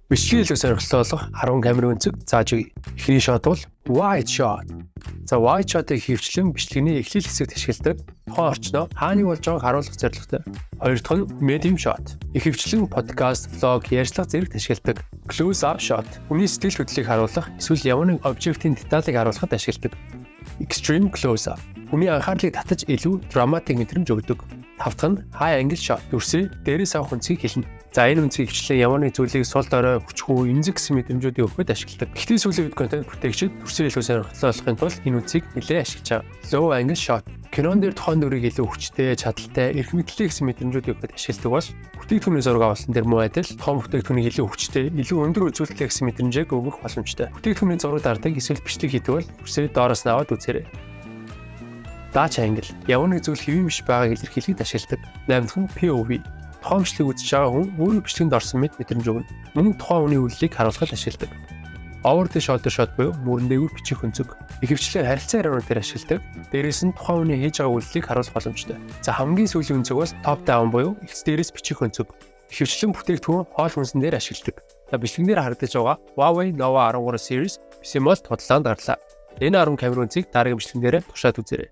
Бичлэгийн илүү сонирхолтой болох 10 камерын өнцөг зааж өгье. Эхний шот бол wide shot. За wide shot-ыг хөвчлэн бичлэгний эхлэл хэсэгт ашигладаг. Тухайн орчноо хааныг болж байгааг харуулах зорилготой. Хоёр дахь нь medium shot. Их хөвчлэн подкаст, влог, ярьцлага зэрэгт ашигладаг. Close up shot. Хүний сэтгэл хөдлөлийг харуулах, эсвэл ямар нэг объектын деталийг харуулахад ашигладаг. Extreme close up. Хүний анхаарлыг татаж илүү драматик мэдрэмж өгдөг. Тавх нь high angle shot. Дүрсээ дээрээс авах үнцгийг хэлнэ. За энэ үнцгийг хвчлэн ямар нэг зүйлийг сул дорой хүчгүй эмзэг гэсэн мэдрэмжүүдийг өгөхөд ашигладаг. Гэхдээ сүүлийн үед контент бүтээгчид дүрсээ илүү сонирхолтой болохын тулд энэ үнцгийг нэлээд ашиглаж байгаа. Low angle shot. Кинон дээр тухайн дүрийг илүү хүчтэй, чадaltaй, эрх мэдлээ гэсэн мэдрэмжүүдийг өгөхөд ашигладаг бол бүтээгдэхүүний зураг авалсан дээр муу адил том бүтээгдэхүүнийг илүү хүчтэй, илүү өндөр үзүүлэлттэй гэсэн мэдрэмжийг өгөх боломжтой. Бүтээгдэхүүний зураг дардаг эсвэл бичлэг хийдэг бол дүрсээ доороос нь аваад үзээрэй. Дач англ. Ямар нэг зүйл хэвэн биш байгааг илэрхийлэхэд ашигладаг. 8 дахь нь POV. Тухайн бичлэг үзэж байгаа хүн өөрөө бичлэгэнд орсон мэт мэдрэмж өгнө. Мөн тухайн хүний үйлдэлийг харуулахад ашигладаг. Over the shoulder shot буюу мөрөн дээгүүр бичих өнцөг. Ихэвчлэн харилцаа ярианууд дээр ашигладаг. Дээрээс нь тухайн хүний хийж байгаа үйлдэлийг харуулах боломжтой. За хамгийн сүүлийн өнцөг бол top down буюу эц дээрээс бичих өнцөг. Ихэвчлэн бүтээгдэхүүн хоол хүнсэн дээр ашигладаг. За бичлэгэн дээр харагдаж байгаа Huawei Nova 13 series бисимол тодлоонд гарлаа. Энэ 10 камерын үнцгийг дараагийн бичлэгэн дээр тушаад үзээрэй.